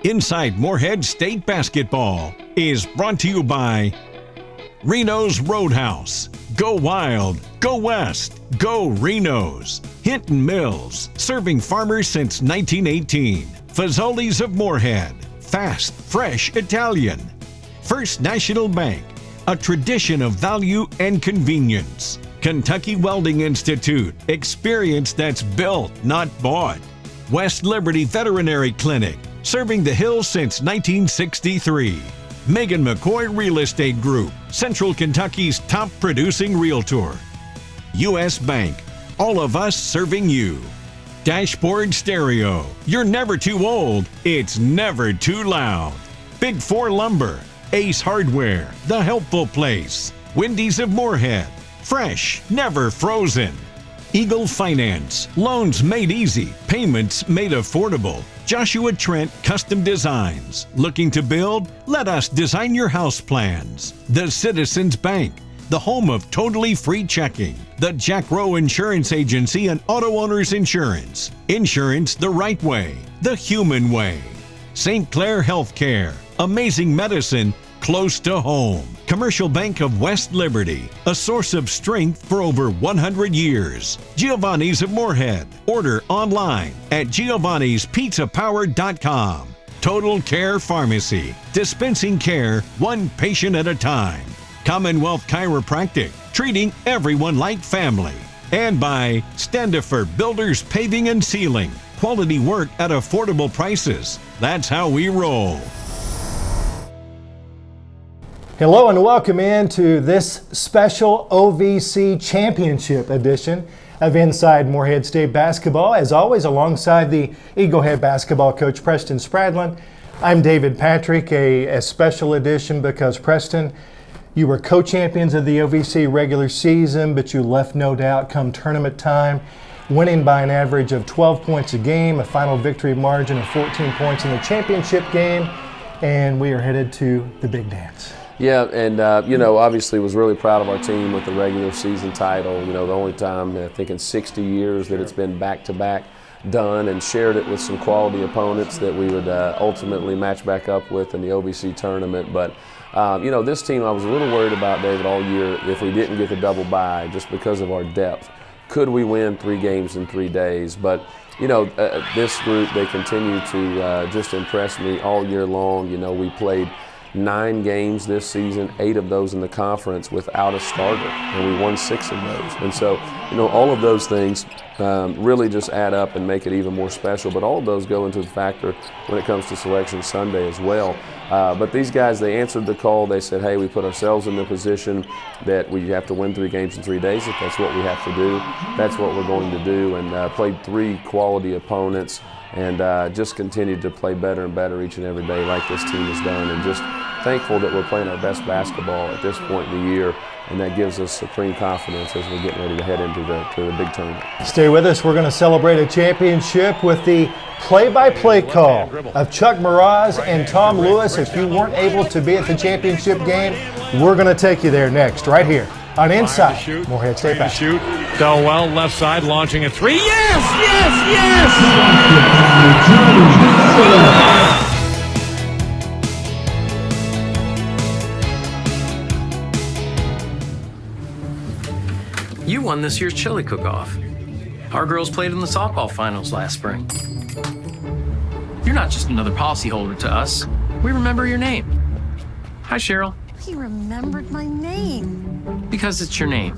Inside Morehead State Basketball is brought to you by Reno's Roadhouse. Go wild, go west, go Reno's. Hinton Mills, serving farmers since 1918. Fazoli's of Morehead, fast, fresh Italian. First National Bank, a tradition of value and convenience. Kentucky Welding Institute, experience that's built, not bought. West Liberty Veterinary Clinic, serving the hills since 1963. Megan McCoy Real Estate Group, Central Kentucky's top producing realtor. U.S. Bank, all of us serving you. Dashboard Stereo, you're never too old, it's never too loud. Big Four Lumber, Ace Hardware, The Helpful Place. Wendy's of Morehead, fresh, never frozen. Eagle Finance, loans made easy, payments made affordable. Joshua Trent Custom Designs, looking to build? Let us design your house plans. The Citizens Bank, the home of totally free checking. The Jack Rowe Insurance Agency and Auto Owners Insurance. Insurance the right way, the human way. St. Clair Healthcare, amazing medicine close to home. Commercial Bank of West Liberty, a source of strength for over 100 years. Giovanni's of Morehead. Order online at giovannispizzapower.com. Total Care Pharmacy, dispensing care one patient at a time. Commonwealth Chiropractic, treating everyone like family. And by Standifer Builders Paving and Sealing, quality work at affordable prices. That's how we roll. Hello and welcome into this special OVC Championship edition of Inside Morehead State Basketball. As always, alongside the Eagle Head basketball coach Preston Spradlin, I'm David Patrick, a special edition because Preston, you were co-champions of the OVC regular season, but you left no doubt come tournament time, winning by an average of 12 points a game, a final victory margin of 14 points in the championship game, and we are headed to the big dance. Yeah, and obviously was really proud of our team with the regular season title. The only time I think in 60 years that it's been back-to-back done, and shared it with some quality opponents that we would ultimately match back up with in the OVC tournament. But this team I was a little worried about, David, all year if we didn't get the double bye just because of our depth. Could we win 3 games in 3 days? But this group, they continue to just impress me all year long. We played 9 games this season, 8 of those in the conference without a starter, and we won 6 of those. And so, all of those things really just add up and make it even more special. But all of those go into the factor when it comes to Selection Sunday as well. But these guys, they answered the call. They said, hey, we put ourselves in the position that we have to win 3 games in 3 days. If that's what we have to do, that's what we're going to do. And played 3 quality opponents, and just continued to play better and better each and every day like this team has done, and just thankful that we're playing our best basketball at this point in the year, and that gives us supreme confidence as we're getting ready to head into the big tournament. Stay with us. We're going to celebrate a championship with the play-by-play call of Chuck Mraz and Tom Lewis. If you weren't able to be at the championship game, we're going to take you there next, right here on Inside Morehead State Basketball. Delwell, left side, launching a 3. Yes! You won this year's chili cook-off. Our girls played in the softball finals last spring. You're not just another policyholder to us. We remember your name. Hi, Cheryl. He remembered my name. Because it's your name.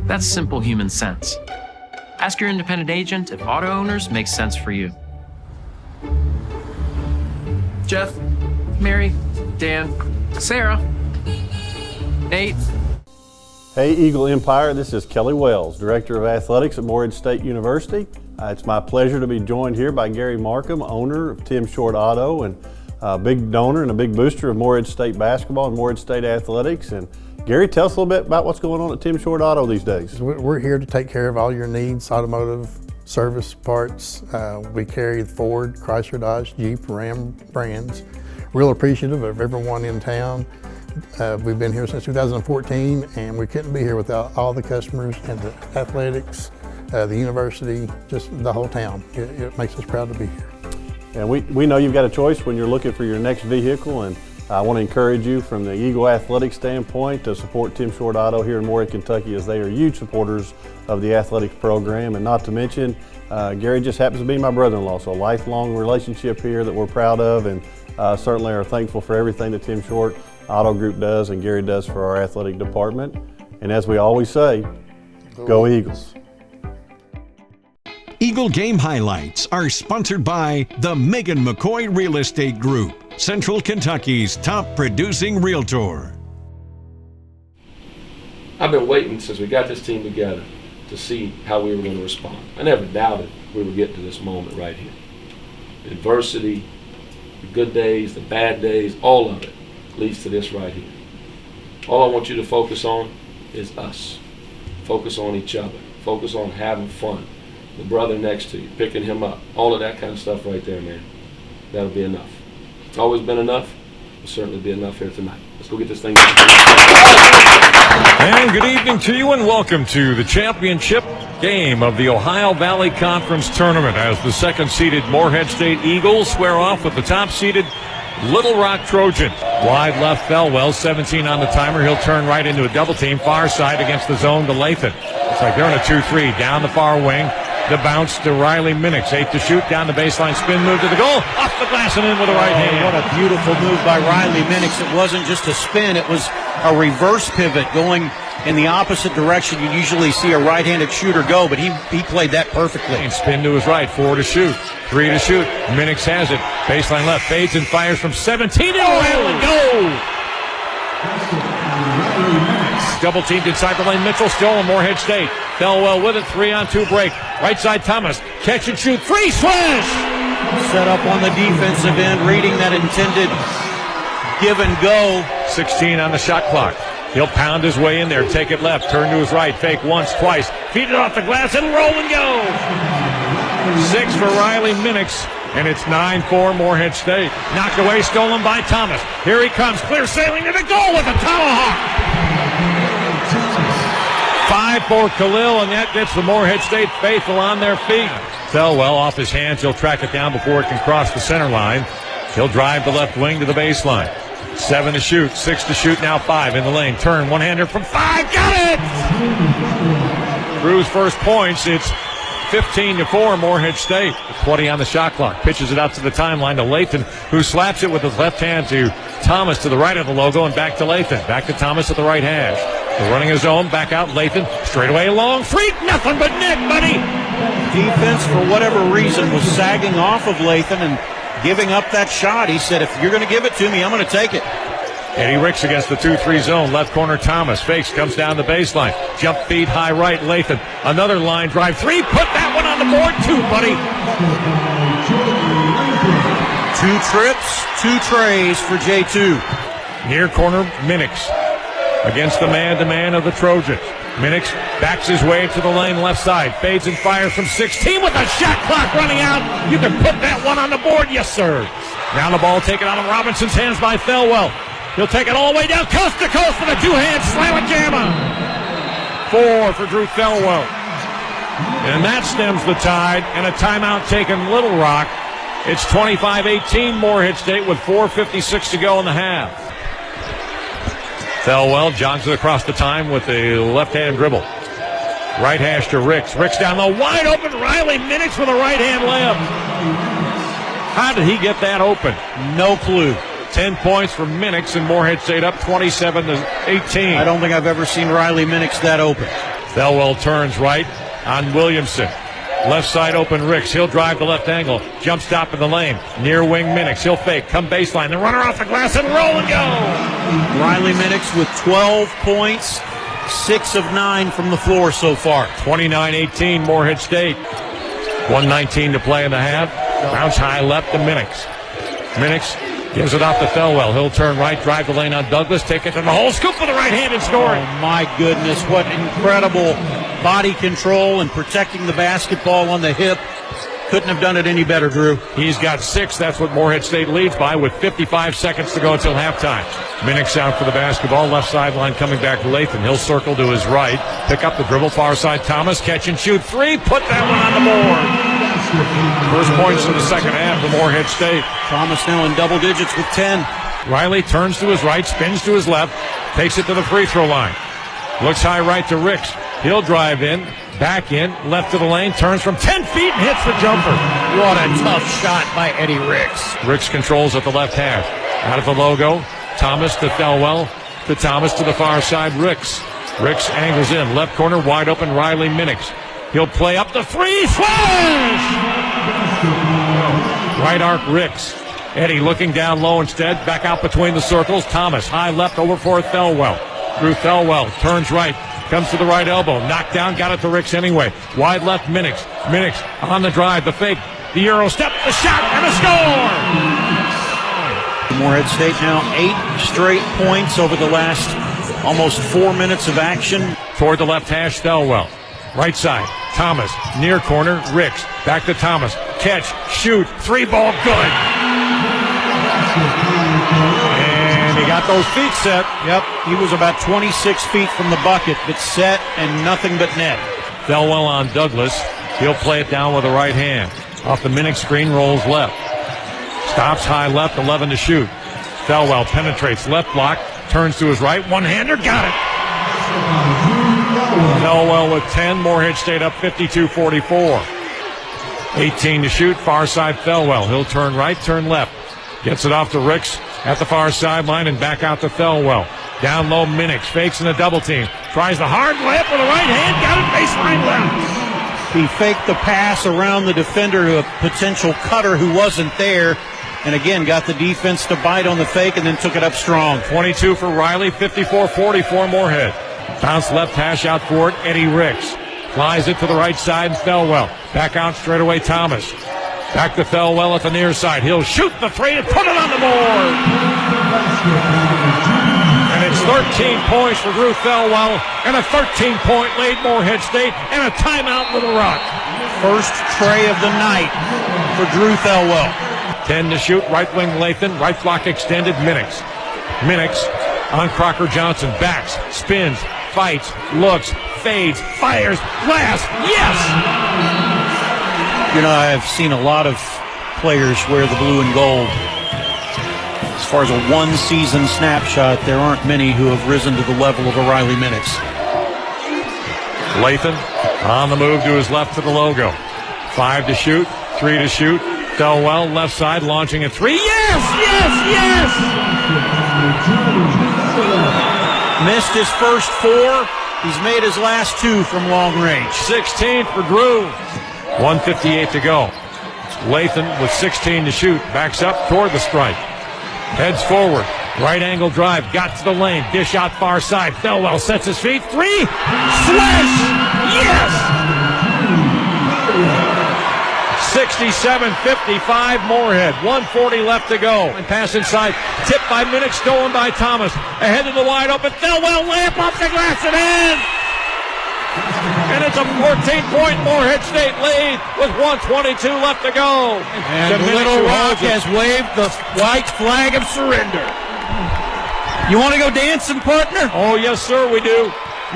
That's simple human sense. Ask your independent agent if auto owners makes sense for you. Jeff, Mary, Dan, Sarah, Nate. Hey Eagle Empire, this is Kelly Wells, Director of Athletics at Morehead State University. It's my pleasure to be joined here by Gary Markham, owner of Tim Short Auto, and a big donor and a big booster of Morehead State basketball and Morehead State athletics. And Gary, tell us a little bit about what's going on at Tim Short Auto these days. We're here to take care of all your needs, automotive, service parts. We carry Ford, Chrysler, Dodge, Jeep, Ram brands. Real appreciative of everyone in town. We've been here since 2014, and we couldn't be here without all the customers and the athletics, the university, just the whole town. It makes us proud to be here. And we know you've got a choice when you're looking for your next vehicle, and I want to encourage you from the Eagle athletic standpoint to support Tim Short Auto here in Morehead, Kentucky, as they are huge supporters of the athletics program. And not to mention, Gary just happens to be my brother-in-law, so a lifelong relationship here that we're proud of, and certainly are thankful for everything that Tim Short Auto Group does and Gary does for our athletic department. And as we always say, go Eagles. Eagle Game Highlights are sponsored by the Megan McCoy Real Estate Group, Central Kentucky's top producing realtor. I've been waiting since we got this team together to see how we were going to respond. I never doubted we would get to this moment right here. The adversity, the good days, the bad days, all of it leads to this right here. All I want you to focus on is us. Focus on each other. Focus on having fun. The brother next to you, picking him up, all of that kind of stuff right there, man. That'll be enough. It's always been enough. It'll certainly be enough here tonight. Let's go get this thing done. And good evening to you, and welcome to the championship game of the Ohio Valley Conference Tournament as the second-seeded Morehead State Eagles square off with the top-seeded Little Rock Trojans. Wide left Felwell, 17 on the timer. He'll turn right into a double team, far side against the zone to Lathan. It's like they're in a 2-3, down the far wing. The bounce to Riley Minix, 8 to shoot, down the baseline, spin move to the goal, off the glass and in with the right hand. What a beautiful move by Riley Minix. It wasn't just a spin, it was a reverse pivot going in the opposite direction. You usually see a right-handed shooter go, but he played that perfectly. And spin to his right, 4 to shoot, 3 to shoot. Minix has it, baseline left, fades and fires from 17, and go! Double teamed inside the lane. Mitchell still in Morehead State. Felwell with it. 3-on-2 break. Right side Thomas. Catch and shoot. 3 swish! Set up on the defensive end, reading that intended give and go. 16 on the shot clock. He'll pound his way in there. Take it left. Turn to his right. Fake once, twice. Feed it off the glass and roll and go. 6 for Riley Minix. And it's 9-4 Morehead State. Knocked away, stolen by Thomas. Here he comes, clear sailing to the goal with a tomahawk. 5 for Khalil, and that gets the Morehead State faithful on their feet. Felwell off his hands. He'll track it down before it can cross the center line. He'll drive the left wing to the baseline. 7 to shoot, 6 to shoot, now 5 in the lane. Turn, one-hander from 5, got it! Drew's first points, it's 15-4 Morehead State. 20 on the shot clock. Pitches it out to the timeline to Lathan, who slaps it with his left hand to Thomas to the right of the logo, and back to Lathan. Back to Thomas at the right hash. They're running his own, back out Lathan. Straight away long, free, nothing but net, buddy. Defense, for whatever reason, was sagging off of Lathan and giving up that shot. He said, if you're going to give it to me, I'm going to take it. Eddie Ricks against the 2-3 zone. Left corner Thomas. Fakes, comes down the baseline. Jump feed, high right, Lathan. Another line drive. 3, put that one on the board too, buddy. 2 trips, 2 trays for J2. Near corner, Minix against the man-to-man of the Trojans. Minix backs his way to the lane left side. Fades and fires from 16 with the shot clock running out. You can put that one on the board, yes, sir. Now the ball taken out of Robinson's hands by Felwell. He'll take it all the way down, coast to coast with a 2-hand slam-a-jamma. 4 for Drew Felwell. And that stems the tide, and a timeout taken Little Rock. It's 25-18 Morehead State with 4:56 to go in the half. Felwell jogs it across the time with a left-hand dribble. Right hash to Ricks. Ricks down low, wide open. Riley Minix with a right-hand layup. How did he get that open? No clue. 10 points for Minix, and Morehead State up 27-18. I don't think I've ever seen Riley Minix that open. Felwell turns right on Williamson. Left side open Ricks. He'll drive the left angle. Jump stop in the lane. Near wing Minix. He'll fake. Come baseline. The runner off the glass and roll and go. Riley Minix with 12 points. 6 of 9 from the floor so far. 29-18 Morehead State. 1:19 to play in the half. Bounce high left to Minix. Minix gives it off to Felwell. He'll turn right, drive the lane on Douglas, take it to the hole, scoop with the right hand and score. Oh my goodness, what incredible body control and protecting the basketball on the hip. Couldn't have done it any better, Drew. He's got 6. That's what Morehead State leads by with 55 seconds to go until halftime. Minix out for the basketball. Left sideline coming back to Lathan. He'll circle to his right. Pick up the dribble. Far side Thomas. Catch and shoot. 3. Put that one on the board. First points of the second half for Morehead State. Thomas now in double digits with 10. Riley turns to his right, spins to his left, takes it to the free throw line. Looks high right to Ricks. He'll drive in, back in, left to the lane, turns from 10 feet and hits the jumper. What a tough shot by Eddie Ricks. Ricks controls at the left hash. Out of the logo, Thomas to Thelwell, to Thomas to the far side, Ricks. Ricks angles in, left corner, wide open, Riley Minix. He'll play up the three, splash! Right arc, Ricks. Eddie looking down low instead, back out between the circles. Thomas, high left over for Thelwell. Drew Thelwell turns right, comes to the right elbow, knocked down, got it to Ricks anyway. Wide left, Minix. Minix on the drive, the fake, the Euro step, the shot, and a score! Morehead State now 8 straight points over the last almost 4 minutes of action. Toward the left hash, Thelwell. Right side, Thomas, near corner, Ricks. Back to Thomas, catch, shoot, three ball, good. And he got those feet set. Yep, he was about 26 feet from the bucket, but set and nothing but net. Thelwell on Douglas. He'll play it down with the right hand. Off the Minix screen, rolls left. Stops high left, 11 to shoot. Thelwell penetrates left block, turns to his right, one-hander, got it. Thelwell with 10, Morehead State up 52-44. 18 to shoot, far side Thelwell. He'll turn right, turn left. Gets it off to Ricks at the far sideline and back out to Thelwell. Down low, Minix fakes in a double team. Tries the hard layup with the right hand, got it baseline left. He faked the pass around the defender to a potential cutter who wasn't there. And again, got the defense to bite on the fake and then took it up strong. 22 for Riley, 54-44 Morehead. Bounce left hash out for it, Eddie Ricks. Flies it to the right side, and Thelwell. Back out straight away, Thomas. Back to Thelwell at the near side. He'll shoot the three and put it on the board. And it's 13 points for Drew Thelwell and a 13-point lead Morehead State and a timeout Little Rock. First tray of the night for Drew Thelwell. 10 to shoot, right wing Lathan, right block extended, Minix. Minix on Crocker Johnson, backs, spins, fights, looks, fades, fires, glass, yes! You know, I've seen a lot of players wear the blue and gold. As far as a one-season snapshot, there aren't many who have risen to the level of a Riley Minix. Lathan on the move to his left to the logo. 5 to shoot, 3 to shoot. Thelwell left side launching a three. Yes, yes, yes! Missed his first 4. He's made his last 2 from long range. 16 for Drew. 1:58 to go. Lathan with 16 to shoot. Backs up toward the stripe. Heads forward. Right angle drive. Got to the lane. Dish out far side. Thelwell sets his feet. 3. Swish! Yes! 67-55 Morehead. 1:40 left to go. And pass inside. Tipped by Minix. Stolen by Thomas. Ahead to the wide open. Thelwell layup off the glass and in! And it's a 14-point Morehead State lead with 1:22 left to go. And Little Rock has waved the white flag of surrender. You want to go dancing, partner? Oh, yes, sir, we do.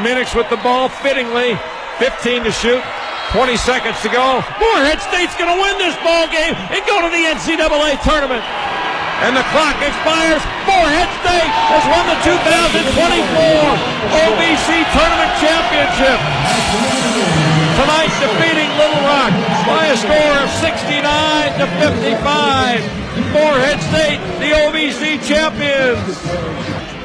Minix with the ball fittingly. 15 to shoot. 20 seconds to go. Morehead State's going to win this ball game and go to the NCAA tournament. And the clock expires. Morehead State has won the 2024 OVC Tournament Championship. Tonight defeating Little Rock by a score of 69-55. Morehead State, the OVC champions.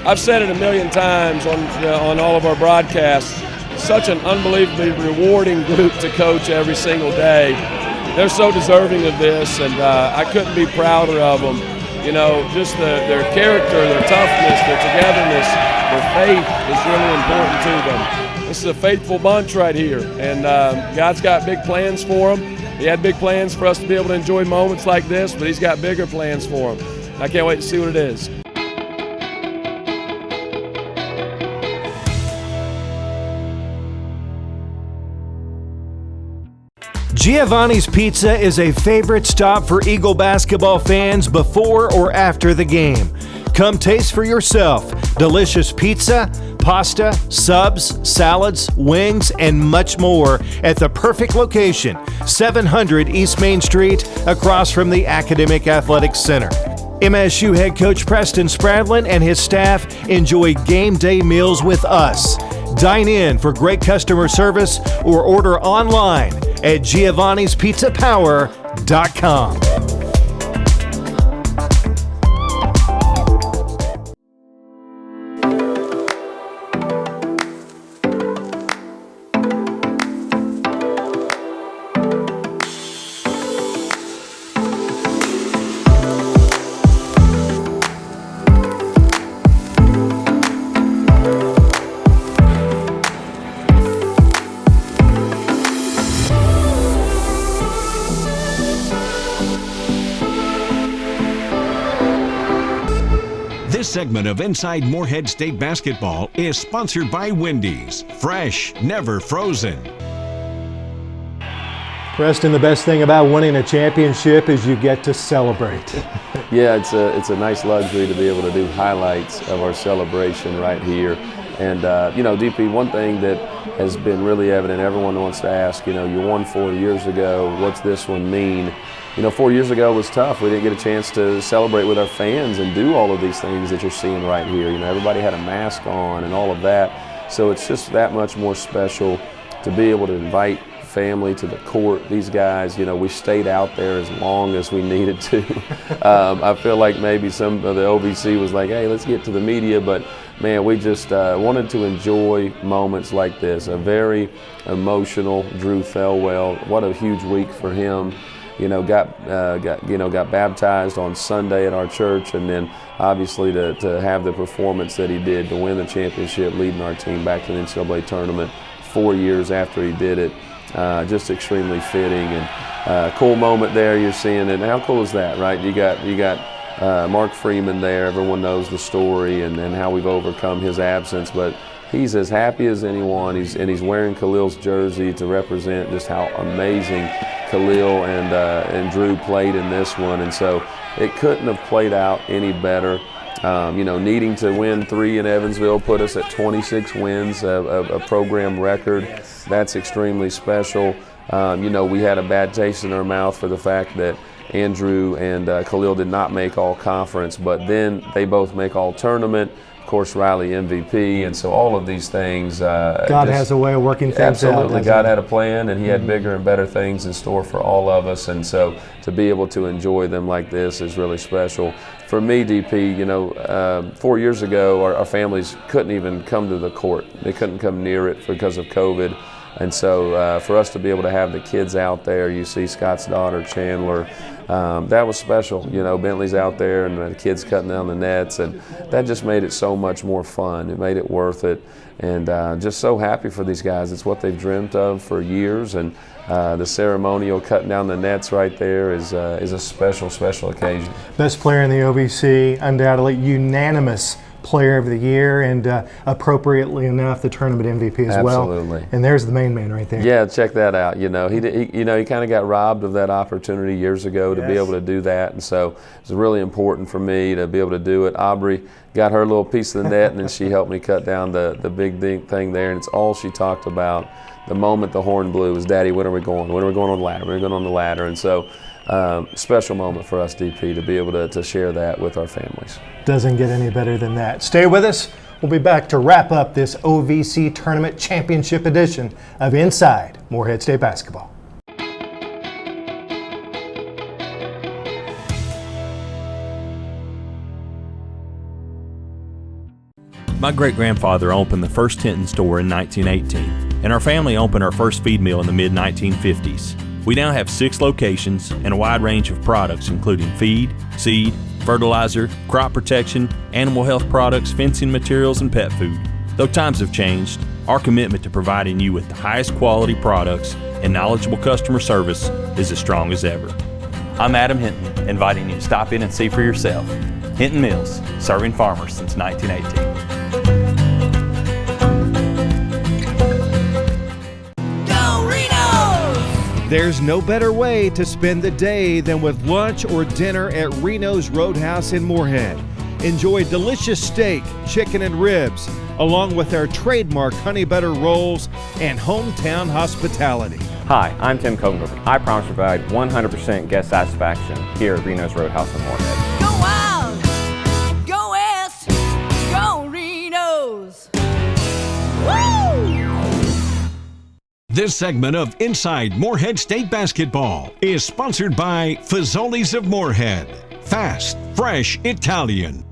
I've said it a million times on all of our broadcasts. Such an unbelievably rewarding group to coach every single day. They're so deserving of this, and I couldn't be prouder of them. You know, just their character, their toughness, their togetherness, their faith is really important to them. This is a faithful bunch right here, and God's got big plans for them. He had big plans for us to be able to enjoy moments like this, but He's got bigger plans for them. I can't wait to see what it is. Giovanni's Pizza is a favorite stop for Eagle basketball fans before or after the game. Come taste for yourself delicious pizza, pasta, subs, salads, wings, and much more at the perfect location, 700 East Main Street, across from the Academic Athletics Center. MSU head coach Preston Spradlin and his staff enjoy game day meals with us. Dine in for great customer service or order online at giovannispizzapower.com. This segment of Inside Morehead State Basketball is sponsored by Wendy's. Fresh, never frozen. Preston, the best thing about winning a championship is you get to celebrate. Yeah, it's a nice luxury to be able to do highlights of our celebration right here. And, DP, one thing that has been really evident, everyone wants to ask, you won 4 years ago, what's this one mean? 4 years ago was tough. We didn't get a chance to celebrate with our fans and do all of these things that you're seeing right here. Everybody had a mask on and all of that. So it's just that much more special to be able to invite family to the court. These guys, we stayed out there as long as we needed to. I feel like maybe some of the OVC was like, hey, let's get to the media, but man, we just wanted to enjoy moments like this. A very emotional Drew Thelwell. What a huge week for him. Got baptized on Sunday at our church, and then obviously to have the performance that he did to win the championship, leading our team back to the NCAA tournament 4 years after he did it. Just extremely fitting and cool moment there. You're seeing it. And how cool is that, right? You got Mark Freeman there. Everyone knows the story and how we've overcome his absence, but he's as happy as anyone. He's wearing Khalil's jersey to represent just how amazing Khalil and Drew played in this one, and so it couldn't have played out any better. Needing to win 3 in Evansville put us at 26 wins, a program record. That's extremely special. We had a bad taste in our mouth for the fact that Andrew and Khalil did not make all conference, but then they both make all tournament. Of course, Riley MVP, and so all of these things. God has a way of working things absolutely. out. God had a plan, and He had bigger and better things in store for all of us, and so to be able to enjoy them like this is really special. For me, DP, 4 years ago, our families couldn't even come to the court. They couldn't come near it because of COVID. And so for us to be able to have the kids out there, you see Scott's daughter, Chandler, that was special. Bentley's out there and the kids cutting down the nets, and that just made it so much more fun. It made it worth it, and just so happy for these guys. It's what they've dreamt of for years, and the ceremonial cutting down the nets right there is a special, special occasion. Best player in the OVC, undoubtedly unanimous Player of the Year, and appropriately enough, the tournament MVP as well. Absolutely. And there's the main man right there. Yeah, check that out. He kind of got robbed of that opportunity years ago to be able to do that, and so it's really important for me to be able to do it. Aubrey got her little piece of the net, and then she helped me cut down the big thing there, and it's all she talked about. The moment the horn blew was, Daddy, when are we going? When are we going on the ladder? We're going on the ladder, and so. Special moment for us, DP, to be able to share that with our families. Doesn't get any better than that. Stay with us. We'll be back to wrap up this OVC Tournament Championship edition of Inside Morehead State Basketball. My great-grandfather opened the first Hinton store in 1918, and our family opened our first feed mill in the mid-1950s. We now have 6 locations and a wide range of products including feed, seed, fertilizer, crop protection, animal health products, fencing materials, and pet food. Though times have changed, our commitment to providing you with the highest quality products and knowledgeable customer service is as strong as ever. I'm Adam Hinton, inviting you to stop in and see for yourself. Hinton Mills, serving farmers since 1918. There's no better way to spend the day than with lunch or dinner at Reno's Roadhouse in Morehead. Enjoy delicious steak, chicken, and ribs, along with our trademark honey butter rolls and hometown hospitality. Hi, I'm Tim Kogenberg. I promise to provide 100% guest satisfaction here at Reno's Roadhouse in Morehead. Go wild, go west, go Reno's. Woo! This segment of Inside Morehead State Basketball is sponsored by Fazoli's of Morehead. Fast, fresh Italian.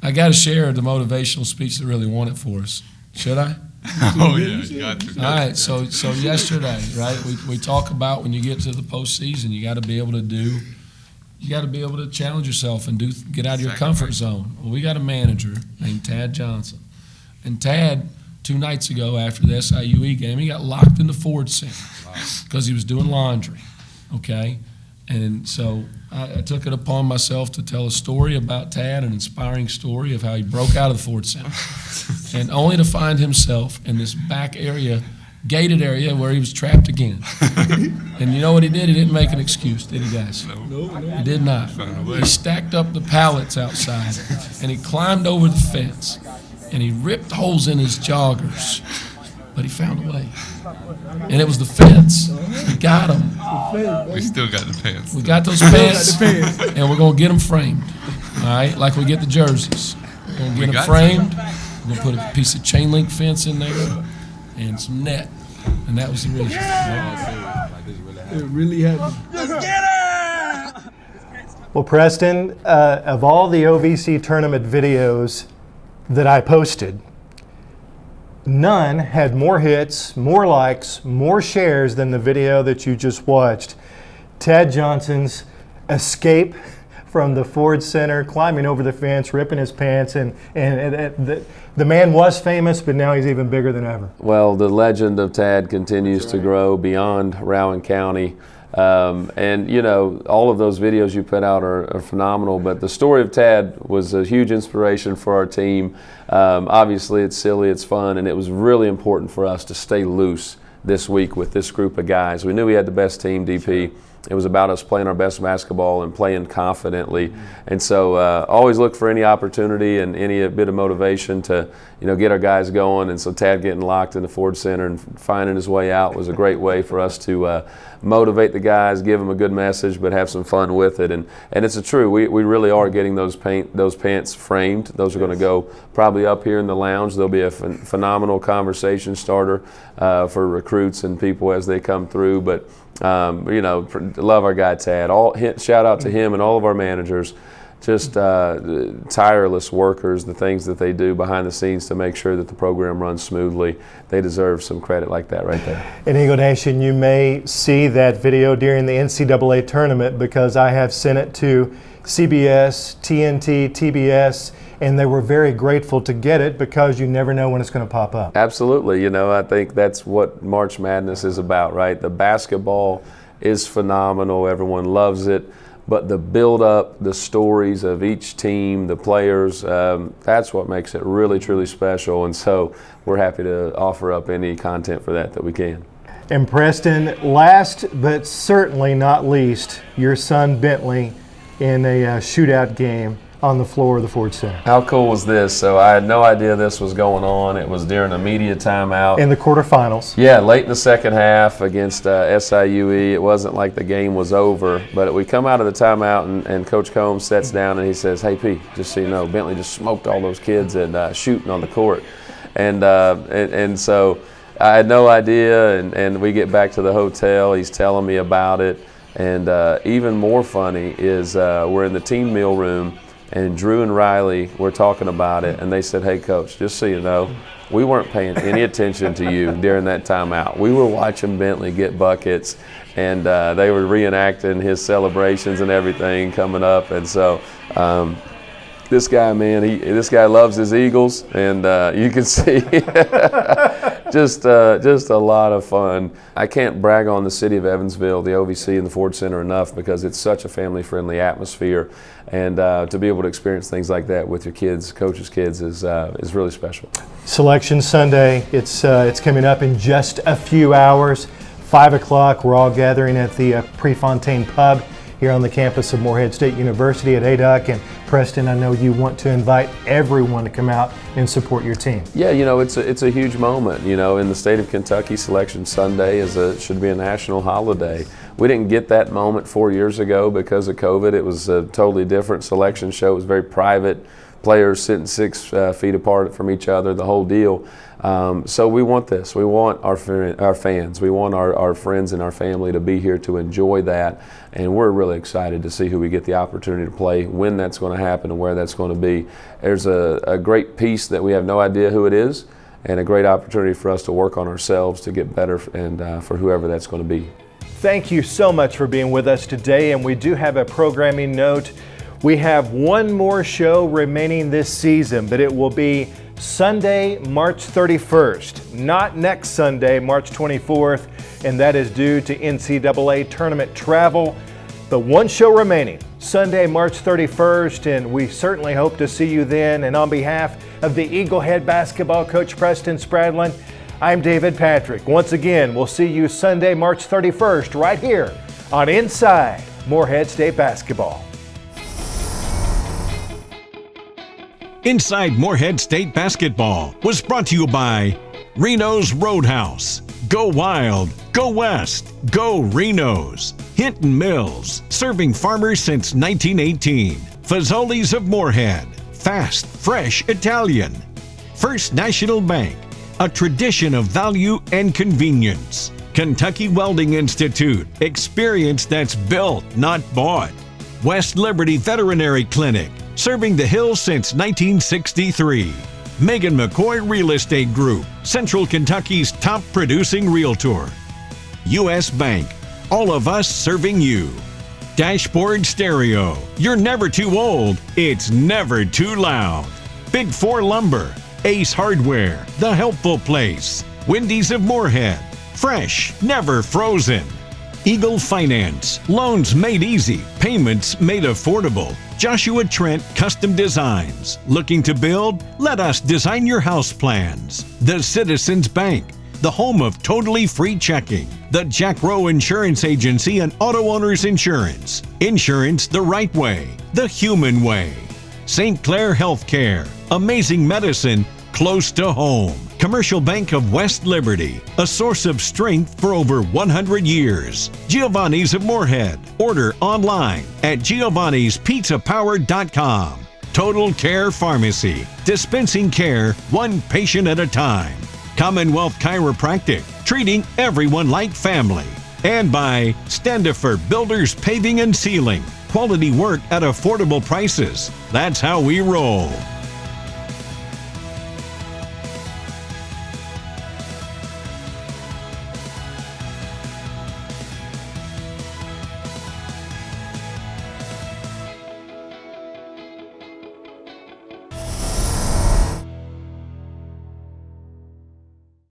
I got to share the motivational speech that really won it for us. Should I? Oh yeah, you got to. All right. So yesterday, right? We talk about when you get to the postseason, you got to be able to challenge yourself and get out of your comfort zone. Well, we got a manager named Tad Johnson, and Tad 2 nights ago after the SIUE game, he got locked in the Ford Center because he was doing laundry. Okay, and so I took it upon myself to tell a story about Tad, an inspiring story of how he broke out of the Ford Center, and only to find himself in this back area, gated area, where he was trapped again. And you know what he did? He didn't make an excuse, did he, guys? No. He did not. He stacked up the pallets outside, and he climbed over the fence, and he ripped holes in his joggers, but he found a way. And it was the fence. We got him. We still got the pants. We got those pants, and we're going to get them framed, all right, like we get the jerseys. We're going to get them framed. We're going to put a piece of chain link fence in there and some net, and that was the reason. It really happened. Let's get it! Well, Preston, of all the OVC tournament videos that I posted, none had more hits, more likes, more shares than the video that you just watched. Tad Johnson's escape from the Ford Center, climbing over the fence, ripping his pants, and the man was famous, but now he's even bigger than ever. Well, the legend of Tad continues to grow beyond Rowan County. And, you know, all of those videos you put out are phenomenal, but the story of Tad was a huge inspiration for our team. Obviously, it's silly, it's fun, and it was really important for us to stay loose this week with this group of guys. We knew we had the best team, DP. It was about us playing our best basketball and playing confidently. And so always look for any opportunity and any bit of motivation to, you know, get our guys going. And so Tad getting locked in the Ford Center and finding his way out was a great way for us to motivate the guys, give them a good message, but have some fun with it. And it's true. We really are getting those pants framed. Those are going to go probably up here in the lounge. There'll be a phenomenal conversation starter for recruits and people as they come through. But you know, love our guy Tad. Shout out to him and all of our managers. Just tireless workers, the things that they do behind the scenes to make sure that the program runs smoothly. They deserve some credit like that right there. In Eagle Nation, you may see that video during the NCAA tournament because I have sent it to CBS, TNT, TBS, and they were very grateful to get it because you never know when it's going to pop up. Absolutely. You know, I think that's what March Madness is about, right? The basketball is phenomenal. Everyone loves it. But the build-up, the stories of each team, the players, that's what makes it really, truly special. And so we're happy to offer up any content for that we can. And Preston, last but certainly not least, your son Bentley in a shootout game on the floor of the Ford Center. How cool was this? So I had no idea this was going on. It was during a media timeout. In the quarterfinals. Yeah, late in the second half against SIUE. It wasn't like the game was over, but we come out of the timeout and Coach Combs sits down and he says, "Hey P, just so you know, Bentley just smoked all those kids at shooting on the court." And so I had no idea, and we get back to the hotel. He's telling me about it. And even more funny is we're in the team meal room, and Drew and Riley were talking about it, and they said, "Hey, Coach, just so you know, we weren't paying any attention to you during that timeout. We were watching Bentley get buckets, and they were reenacting his celebrations and everything coming up." And so this guy, man, this guy loves his Eagles, and you can see just a lot of fun. I can't brag on the city of Evansville, the OVC, and the Ford Center enough because it's such a family-friendly atmosphere, and to be able to experience things like that with your kids, coaches' kids, is really special. Selection Sunday, it's coming up in just a few hours. 5 o'clock, we're all gathering at the Prefontaine Pub here on the campus of Morehead State University at ADUC. And Preston, I know you want to invite everyone to come out and support your team. Yeah, it's a huge moment. In the state of Kentucky, Selection Sunday should be a national holiday. We didn't get that moment 4 years ago because of COVID. It was a totally different selection show. It was very private. Players sitting 6 feet apart from each other, the whole deal. So we want this. We want our fans. We want our friends and our family to be here to enjoy that. And we're really excited to see who we get the opportunity to play, when that's going to happen, and where that's going to be. There's a great piece that we have no idea who it is, and a great opportunity for us to work on ourselves to get better, and for whoever that's going to be. Thank you so much for being with us today. And we do have a programming note. We have one more show remaining this season, but it will be Sunday, March 31st, not next Sunday, March 24th, and that is due to NCAA tournament travel. But one show remaining, Sunday, March 31st, and we certainly hope to see you then. And on behalf of the Eagle head basketball coach Preston Spradlin, I'm David Patrick. Once again, we'll see you Sunday, March 31st, right here on Inside Morehead State Basketball. Inside Morehead State Basketball was brought to you by Reno's Roadhouse. Go Wild, Go West, Go Reno's. Hinton Mills, serving farmers since 1918. Fazoli's of Morehead, fast, fresh Italian. First National Bank, a tradition of value and convenience. Kentucky Welding Institute, experience that's built, not bought. West Liberty Veterinary Clinic, serving the Hills since 1963. Megan McCoy Real Estate Group, Central Kentucky's top producing realtor. U.S. Bank, all of us serving you. Dashboard Stereo, you're never too old, it's never too loud. Big 4 Lumber, Ace Hardware, The Helpful Place. Wendy's of Morehead, fresh, never frozen. Eagle Finance, loans made easy, payments made affordable. Joshua Trent Custom Designs. Looking to build? Let us design your house plans. The Citizens Bank, the home of totally free checking. The Jack Rowe Insurance Agency and Auto Owners Insurance. Insurance the right way, the human way. St. Clair Healthcare, amazing medicine close to home. Commercial Bank of West Liberty, a source of strength for over 100 years. Giovanni's of Morehead. Order online at giovannispizzapower.com. Total Care Pharmacy, dispensing care one patient at a time. Commonwealth Chiropractic, treating everyone like family. And by Standifer Builders Paving and Sealing, quality work at affordable prices. That's how we roll.